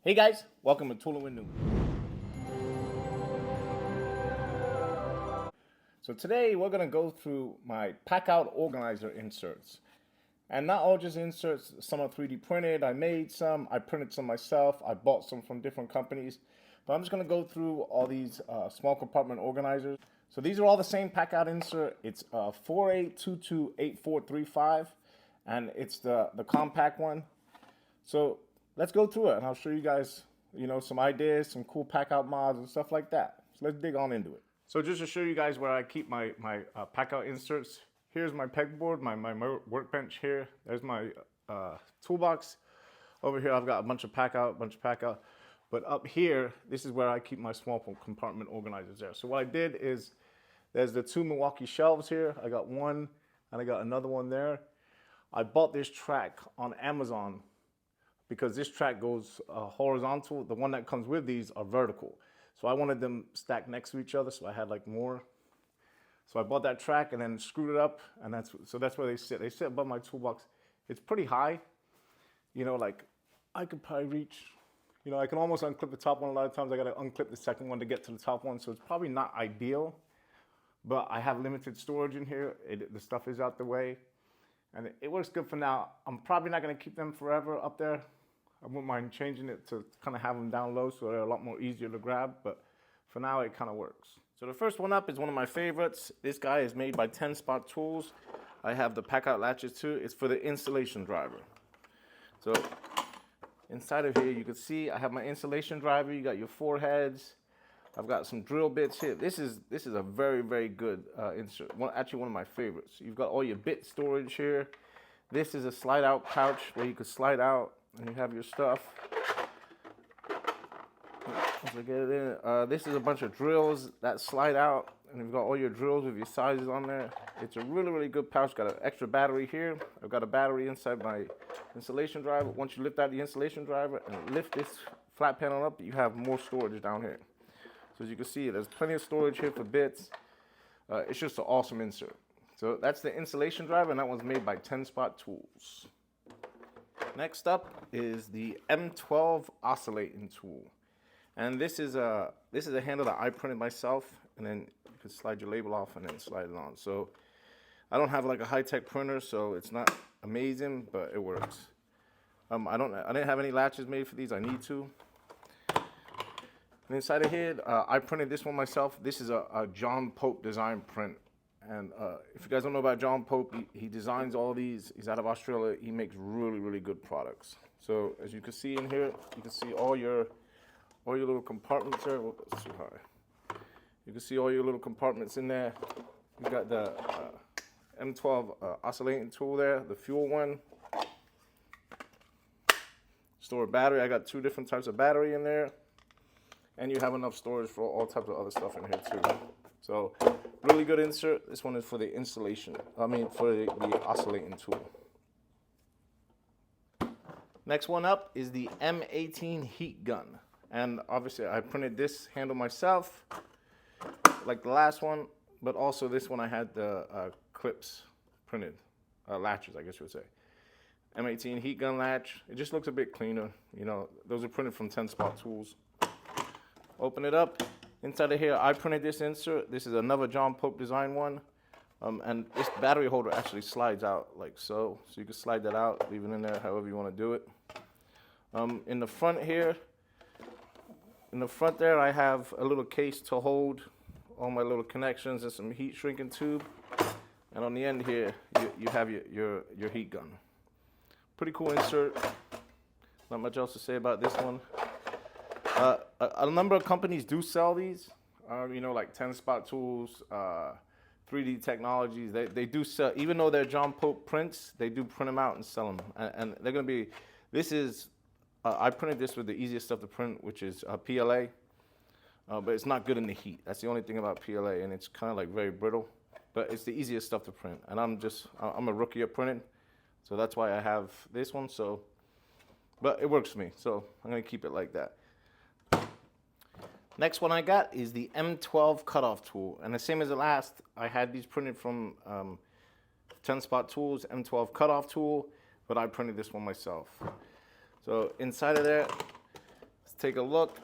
Hey guys, welcome to Tool and Window. So today we're gonna go through my Packout Organizer inserts. And not all just inserts, some are 3D printed, I made some, I printed some myself, I bought some from different companies. But I'm just gonna go through all these small compartment organizers. So these are all the same Packout insert. It's 48228435 and it's the compact one. So let's go through it and I'll show you guys, some ideas, some cool Packout mods and stuff like that. So let's dig on into it. So just to show you guys where I keep my Packout inserts, here's my pegboard, my workbench here. There's my toolbox. Over here I've got a bunch of Packout. But up here, this is where I keep my small compartment organizers there. So what I did is, there's the two Milwaukee shelves here. I got one and I got another one there. I bought this track on Amazon because this track goes horizontal. The one that comes with these are vertical. So I wanted them stacked next to each other, so I had like more. So I bought that track and then screwed it up, and that's where they sit. They sit above my toolbox. It's pretty high. Like I could probably reach, I can almost unclip the top one. A lot of times I gotta unclip the second one to get to the top one. So it's probably not ideal, but I have limited storage in here. The stuff is out the way, and it works good for now. I'm probably not gonna keep them forever up there. I wouldn't mind changing it to kind of have them down low so they're a lot more easier to grab, but for now it kind of works. So the first one up is one of my favorites. This guy is made by SpotTools. I have the Packout latches too. It's for the installation driver. So inside of here you can see I have my installation driver. You got your 4 heads. I've got some drill bits here. This is a very, very good insert. Actually one of my favorites. You've got all your bit storage here. This is a slide out pouch where you can slide out and you have your stuff. Once I get it in, this is a bunch of drills that slide out, and you've got all your drills with your sizes on there. It's a really, really good pouch. Got an extra battery here. I've got a battery inside my installation driver. Once you lift out the installation driver and lift this flat panel up, you have more storage down here. So as you can see, there's plenty of storage here for bits. It's just an awesome insert. So that's the installation driver, and that one's made by SpotTools. Next up is the M12 oscillating tool, and this is a handle that I printed myself, and then you can slide your label off and then slide it on. So I don't have like a high-tech printer, so it's not amazing, but it works. I didn't have any latches made for these. I need to. And inside of here, I printed this one myself. This is a John Pope design print. And if you guys don't know about John Pope, he designs all these. He's out of Australia. He makes really, really good products. So as you can see in here, you can see all your little compartments there. Whoop, that's too high. You can see all your little compartments in there. You got the M12 oscillating tool there, the fuel one. Store battery. I got 2 different types of battery in there. And you have enough storage for all types of other stuff in here too. So really good insert. This one is for the installation. For the oscillating tool. Next one up is the M18 heat gun. And obviously I printed this handle myself, like the last one, but also this one I had the clips printed, latches I guess you would say. M18 heat gun latch. It just looks a bit cleaner. Those are printed from SpotTools. Open it up. Inside of here, I printed this insert. This is another John Pope design one. And this battery holder actually slides out like so. So you can slide that out, leave it in there however you want to do it. In the front here, there, I have a little case to hold all my little connections and some heat shrinking tube. And on the end here, you have your heat gun. Pretty cool insert. Not much else to say about this one. A number of companies do sell these, like SpotTools, 3D Technologies. They do sell, even though they're John Pope prints, they do print them out and sell them. And they're going to be, I printed this with the easiest stuff to print, which is PLA, but it's not good in the heat. That's the only thing about PLA, and it's kind of like very brittle, but it's the easiest stuff to print. And I'm a rookie at printing, so that's why I have this one. But it works for me, so I'm going to keep it like that. Next one I got is the M12 cutoff tool, and the same as the last, I had these printed from SpotTools M12 cutoff tool, but I printed this one myself. So inside of there, take a look.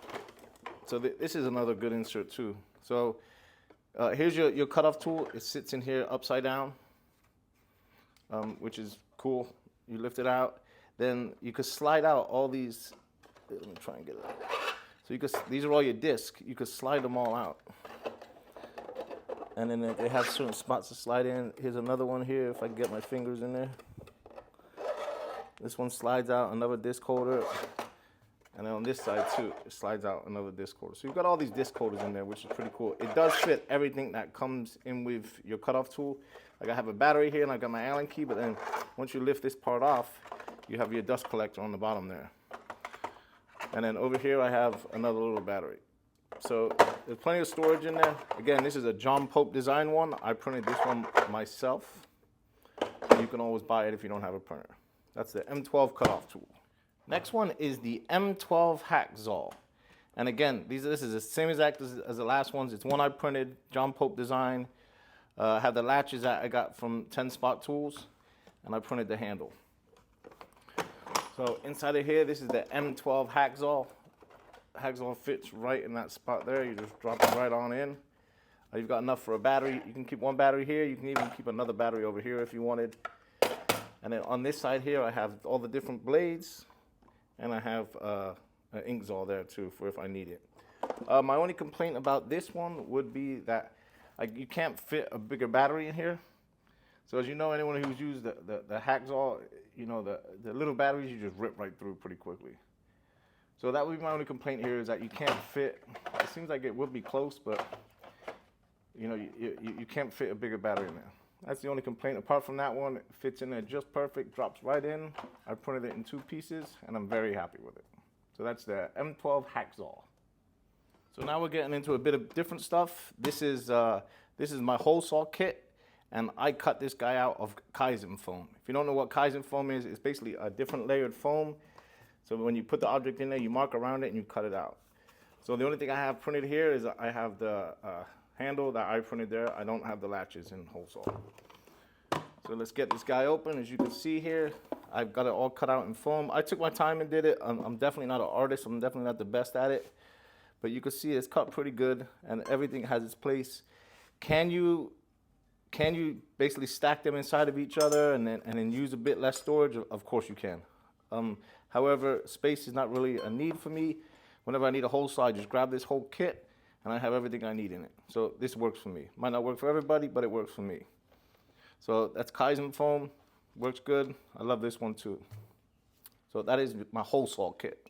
So this is another good insert too. So here's your cutoff tool. It sits in here upside down, which is cool. You lift it out. Then you could slide out all these. Let me try and get it out. So these are all your discs. You could slide them all out. And then they have certain spots to slide in. Here's another one here, if I can get my fingers in there. This one slides out, another disc holder. And then on this side too, it slides out another disc holder. So you've got all these disc holders in there, which is pretty cool. It does fit everything that comes in with your cutoff tool. Like I have a battery here and I got my Allen key, but then once you lift this part off, you have your dust collector on the bottom there. And then over here I have another little battery. So there's plenty of storage in there. Again, this is a John Pope design one. I printed this one myself. You can always buy it if you don't have a printer. That's the M12 cutoff tool. Next one is the M12 Hacksaw. And again, this is the same exact as the last ones. It's one I printed, John Pope design. I have the latches that I got from 10 SpotTools, and I printed the handle. So inside of here, this is the M12 Hacksaw. Hacksaw fits right in that spot there. You just drop it right on in. You've got enough for a battery. You can keep one battery here. You can even keep another battery over here if you wanted. And then on this side here, I have all the different blades, and I have an ink saw there too for if I need it. My only complaint about this one would be that you can't fit a bigger battery in here. So as you know, anyone who's used the Hacksaw, you know the little batteries you just rip right through pretty quickly. So that would be my only complaint here, is that you can't fit. It seems like it would be close, but you know you can't fit a bigger battery in there. That's the only complaint. Apart from that one, it fits in there just perfect, drops right in. I printed it in 2 pieces, and I'm very happy with it. So that's the M12 Hacksaw. So now we're getting into a bit of different stuff. This is my hole saw kit, and I cut this guy out of Kaizen foam. If you don't know what Kaizen foam is, it's basically a different layered foam. So when you put the object in there, you mark around it and you cut it out. So the only thing I have printed here is I have the handle that I printed there. I don't have the latches in hole saw. So let's get this guy open. As you can see here, I've got it all cut out in foam. I took my time and did it. I'm definitely not an artist. I'm definitely not the best at it. But you can see it's cut pretty good, and everything has its place. Can you basically stack them inside of each other and then use a bit less storage? Of course you can. However, space is not really a need for me. Whenever I need a hole saw, I just grab this whole kit, and I have everything I need in it. So this works for me. Might not work for everybody, but it works for me. So that's Kaizen foam. Works good. I love this one too. So that is my hole saw kit.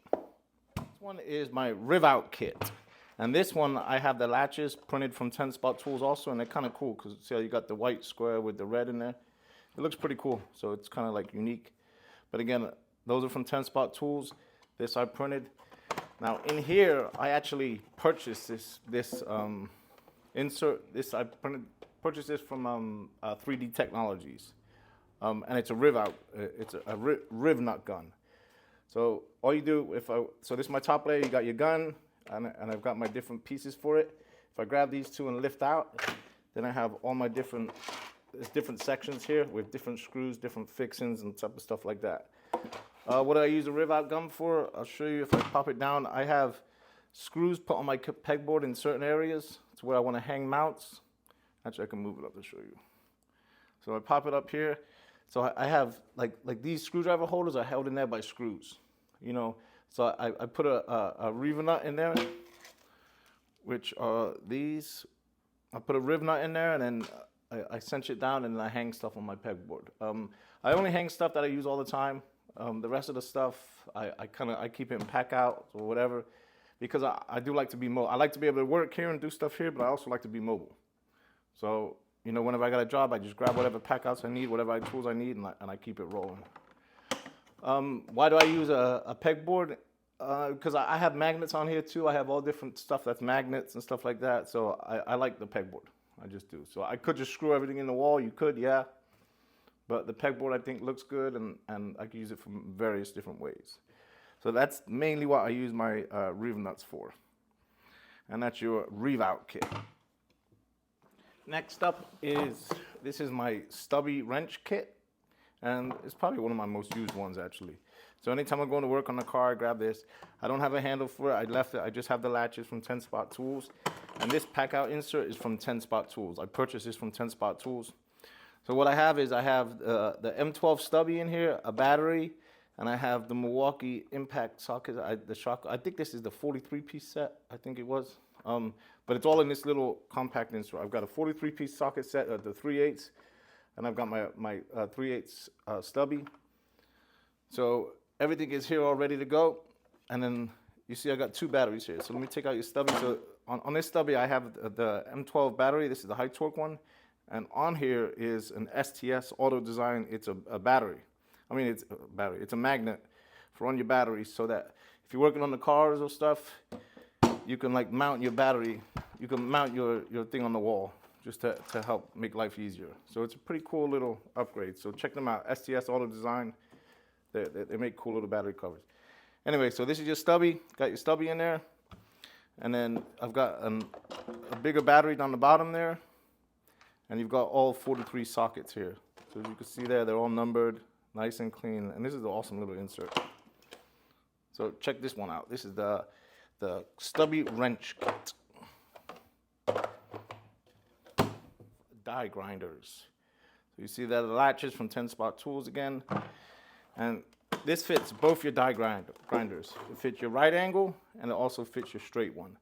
This one is my riv out kit. And this one, I have the latches printed from 10 SpotTools also, and they're kind of cool because see how you got the white square with the red in there? It looks pretty cool, so it's kind of like unique. But again, those are from 10 SpotTools. This I printed. Now in here, I actually purchased this insert. I purchased this from 3D Technologies, and it's a riv out. It's a riv nut gun. So all you do, so this is my top layer. You got your gun, and I've got my different pieces for it. If I grab these 2 and lift out, then I have all my different sections here with different screws, different fixings, and type of stuff like that. What do I use a riv out gun for? I'll show you if I pop it down. I have screws put on my pegboard in certain areas to where I want to hang mounts. Actually, I can move it up to show you. So I pop it up here. So I have like these screwdriver holders are held in there by screws, you know. So I put a riv nut in there, which are these. I put a riv nut in there, and then I cinch it down, and then I hang stuff on my pegboard. I only hang stuff that I use all the time. The rest of the stuff, I keep it in Packout or whatever, because I do like to be mobile. I like to be able to work here and do stuff here, but I also like to be mobile. So, you know, whenever I got a job, I just grab whatever Packouts I need, whatever tools I need, and I keep it rolling. Why do I use a pegboard? Because I have magnets on here too. I have all different stuff that's magnets and stuff like that. So I like the pegboard. I just do. So I could just screw everything in the wall. You could, yeah. But the pegboard I think looks good, and I can use it from various different ways. So that's mainly what I use my riv nuts for. And that's your riv out kit. Next up this is my stubby wrench kit. And it's probably one of my most used ones actually. So anytime I'm going to work on the car, I grab this. I don't have a handle for it. I left it. I just have the latches from 10 Spot Tools. And this Packout insert is from 10 Spot Tools. I purchased this from 10 Spot Tools. So what I have is I have the M12 stubby in here, a battery, and I have the Milwaukee impact socket. I think this is the 43-piece set. I think it was. But it's all in this little compact insert. I've got a 43-piece socket set, the 3/8, and I've got my 3/8 stubby. So everything is here all ready to go. And then you see I got 2 batteries here. So let me take out your stubby. So on this stubby, I have the M12 battery. This is the high torque one. And on here is an STS auto design. It's a battery. I mean, it's a battery. It's a magnet for on your batteries so that if you're working on the cars or stuff, you can like mount your battery. You can mount your thing on the wall just to help make life easier. So it's a pretty cool little upgrade. So check them out, STS auto design. They make cool little battery covers. Anyway, so this is your stubby. Got your stubby in there. And then I've got a bigger battery down the bottom there. And you've got all 43 sockets here. So as you can see there, they're all numbered, nice and clean. And this is an awesome little insert. So check this one out. This is the stubby wrench kit. Die grinders. So you see that the latches from 10 Spot Tools again. And this fits both your die grinders. It fits your right angle and it also fits your straight one.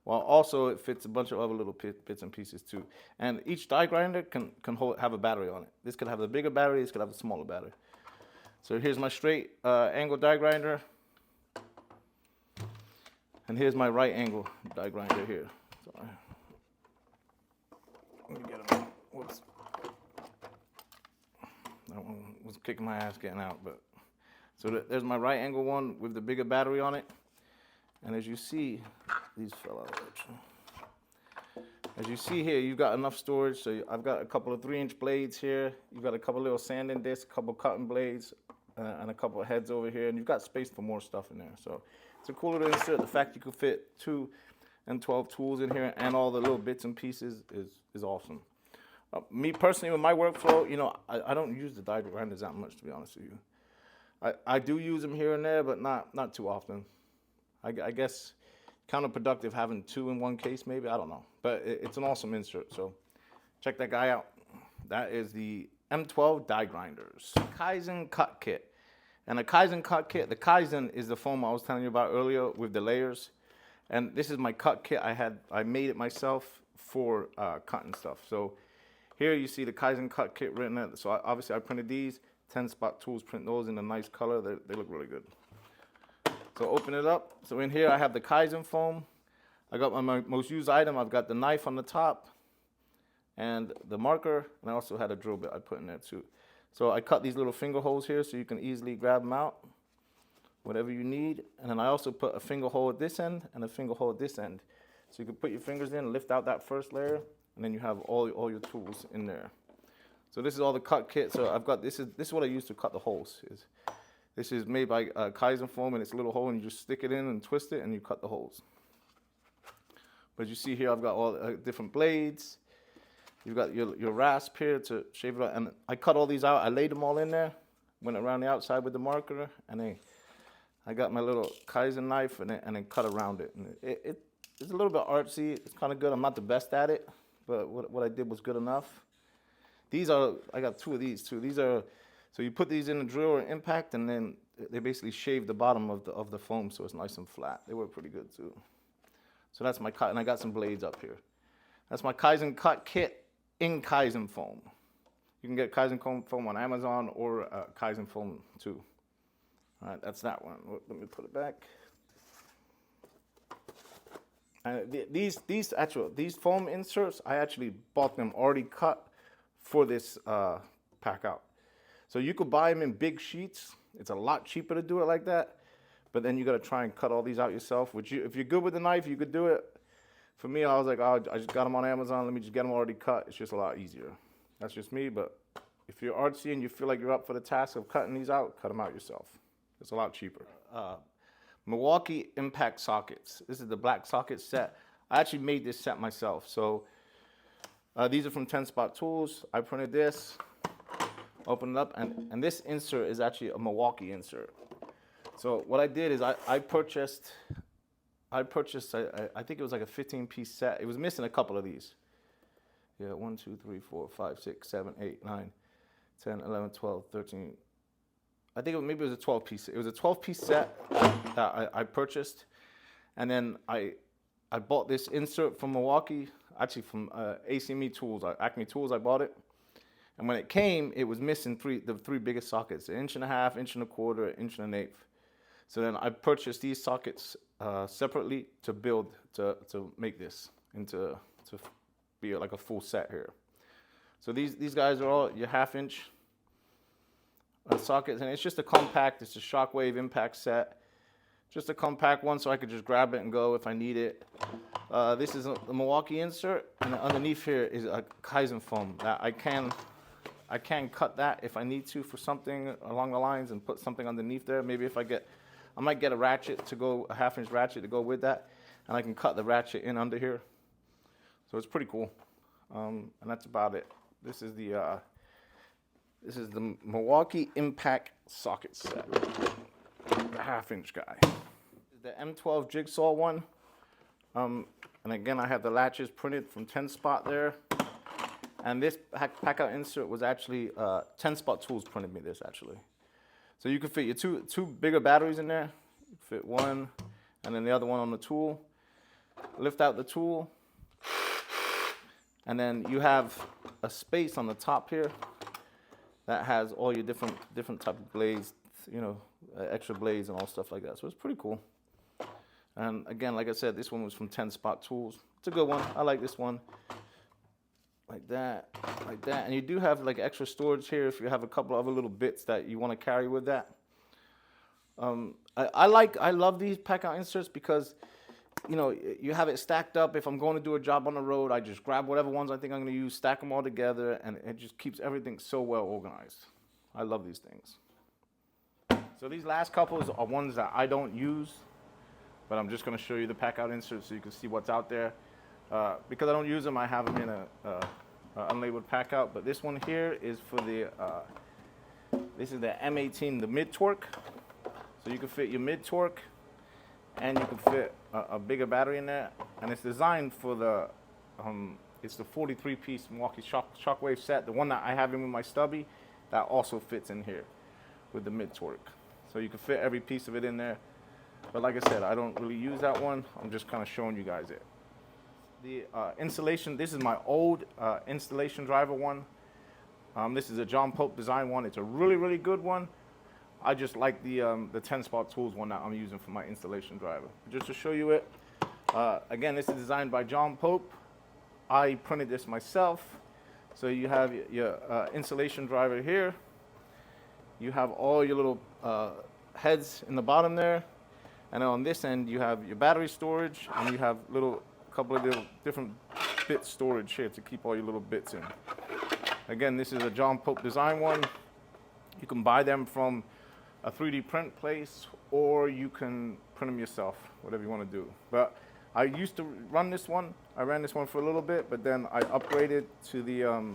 While also it fits a bunch of other little bits and pieces too. And each die grinder can have a battery on it. This could have the bigger battery, this could have the smaller battery. So here's my straight angle die grinder. And here's my right angle die grinder here. Sorry. Let me get them out. Whoops. That one was kicking my ass getting out, but so there's my right angle one with the bigger battery on it. And as you see, these fell out. As you see here, you've got enough storage. So I've got a couple of 3-inch blades here. You've got a couple of little sanding discs, a couple of cutting blades, and a couple of heads over here. And you've got space for more stuff in there. So it's a cool little insert. The fact you can fit 2 M12 tools in here and all the little bits and pieces is awesome. Me personally, with my workflow, you know, I don't use the die grinders that much, to be honest with you. I do use them here and there, but not too often. I guess counterproductive having 2 in one case, maybe, I don't know. But it's an awesome insert, so check that guy out. That is the M12 die grinders. Kaizen cut kit. And the Kaizen cut kit, the Kaizen is the foam I was telling you about earlier with the layers. And this is my cut kit. I made it myself for cutting stuff. So here you see the Kaizen cut kit written at. So obviously I printed these. 10 Spot Tools print those in a nice color. They look really good. So open it up. So in here I have the Kaizen foam. I got my most used item. I've got the knife on the top and the marker. And I also had a drill bit I put in there too. So I cut these little finger holes here so you can easily grab them out, whatever you need. And then I also put a finger hole at this end and a finger hole at this end. So you can put your fingers in, lift out that first layer, and then you have all your tools in there. So this is all the cut kit. So I've got, this is what I use to cut the holes. This is made by Kaizen foam, and it's a little hole, and you just stick it in and twist it, and you cut the holes. But you see here, I've got all different blades. You've got your rasp here to shave it out. And I cut all these out. I laid them all in there, went around the outside with the marker, and then I got my little Kaizen knife and then cut around it. And it's a little bit artsy. It's kind of good. I'm not the best at it, but what I did was good enough. I got 2 of these too. These are, so you put these in the drill or impact, and then they basically shave the bottom of the foam so it's nice and flat. They work pretty good too. So that's my cut, and I got some blades up here. That's my Kaizen cut kit in Kaizen foam. You can get Kaizen foam on Amazon or Kaizen foam too. All right, that's that one. Let me put it back. These foam inserts, I actually bought them already cut for this Packout. So you could buy them in big sheets. It's a lot cheaper to do it like that. But then you got to try and cut all these out yourself. Which if you're good with the knife, you could do it. For me, I was like, oh, I just got them on Amazon. Let me just get them already cut. It's just a lot easier. That's just me. But if you're artsy and you feel like you're up for the task of cutting these out, cut them out yourself. It's a lot cheaper. Milwaukee impact sockets. This is the black socket set. I actually made this set myself. So these are from 10 Spot Tools. I printed this, open it up, and this insert is actually a Milwaukee insert. So what I did is I purchased, I think it was like a 15-piece set. It was missing a couple of these. Yeah, 1, 2, 3, 4, 5, 6, 7, 8, 9, 10, 11, 12, 13. I think maybe it was a 12-piece. It was a 12-piece set that I purchased. And then I bought this insert from Milwaukee, actually from Acme Tools, Acme Tools, I bought it. And when it came, it was missing the three biggest sockets, 1.5 inches, 1.25 inches, 1 1/8 inch. So then I purchased these sockets separately to build, to make this into, to be like a full set here. So these guys are all your 1/2 inch sockets, and it's just a compact, it's a shockwave impact set. Just a compact one so I could just grab it and go if I need it. This is a Milwaukee insert, and underneath here is a Kaizen foam that I can cut that if I need to for something along the lines and put something underneath there. Maybe if I might get a ratchet to go, a 1/2 inch ratchet to go with that, and I can cut the ratchet in under here. So it's pretty cool. And that's about it. This is the Milwaukee Impact socket set, the 1/2 inch guy. The M12 jigsaw one. And again, I have the latches printed from 10 Spot there. And this Packout insert was actually 10 Spot Tools printed me this actually. So you can fit your two bigger batteries in there. You fit one, and then the other one on the tool. Lift out the tool, and then you have a space on the top here that has all your different type of blades, you know, extra blades and all stuff like that. So it's pretty cool. And again, like I said, this one was from 10 Spot Tools. It's a good one. I like this one. Like that, like that. And you do have like extra storage here if you have a couple other little bits that you want to carry with that. I love these Packout inserts because, you know, you have it stacked up. If I'm going to do a job on the road, I just grab whatever ones I think I'm going to use, stack them all together, and it just keeps everything so well organized. I love these things. So these last couples are ones that I don't use, but I'm just going to show you the Packout inserts so you can see what's out there. Because I don't use them, I have them in a unlabeled Packout. But this one here is for the, this is the M18, the mid-torque. So you can fit your mid-torque, and you can fit a bigger battery in there. And it's designed for the, it's the 43-piece Milwaukee shockwave set. The one that I have in with my stubby, that also fits in here with the mid-torque. So you can fit every piece of it in there. But like I said, I don't really use that one. I'm just kind of showing you guys it. The installation, this is my old installation driver one. This is a John Pope design one. It's a really, really good one. I just like the 10 Spot Tools one that I'm using for my installation driver. Just to show you it, again, this is designed by John Pope. I printed this myself. So you have your installation driver here. You have all your little heads in the bottom there. And on this end, you have your battery storage, and you have couple of little different bit storage here to keep all your little bits in. Again, this is a John Pope design one. You can buy them from a 3D print place, or you can print them yourself, whatever you want to do. But I used to run this one. I ran this one for a little bit, but then I upgraded to the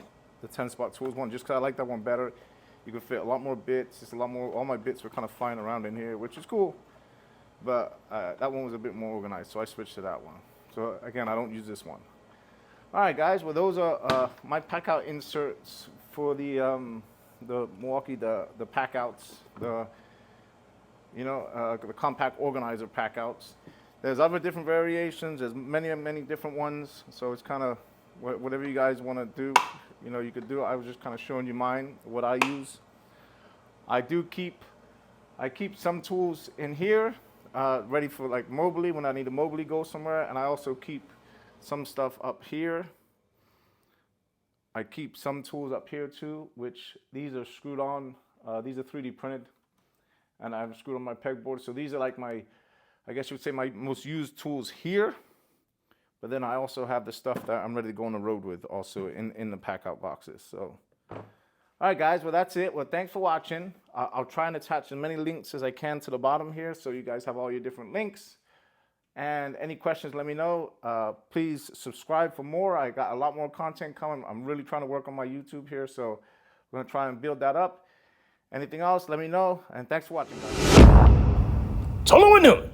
10 Spot Tools one just because I like that one better. You can fit a lot more bits. It's a lot more. All my bits were kind of flying around in here, which is cool. But that one was a bit more organized, so I switched to that one. So again, I don't use this one. All right, guys. Well, those are my Packout inserts for the Milwaukee, the Packouts, the Compact Organizer Packouts. There's other different variations. There's many different ones. So it's kind of whatever you guys want to do. You know, you could do. I was just kind of showing you mine, what I use. I keep some tools in here. Ready for like mobily when I need to mobily go somewhere, and I also keep some stuff up here. I keep some tools up here too, which these are screwed on. These are 3D printed, and I've screwed on my pegboard. So these are like my, I guess you would say my most used tools here. But then I also have the stuff that I'm ready to go on the road with also in the Packout boxes. So. All right, guys, well, that's it. Well, thanks for watching. I'll try and attach as many links as I can to the bottom here so you guys have all your different links. And any questions, let me know. Please subscribe for more. I got a lot more content coming. I'm really trying to work on my YouTube here, so we're going to try and build that up. Anything else, let me know. And thanks for watching, guys. That's all we're doing.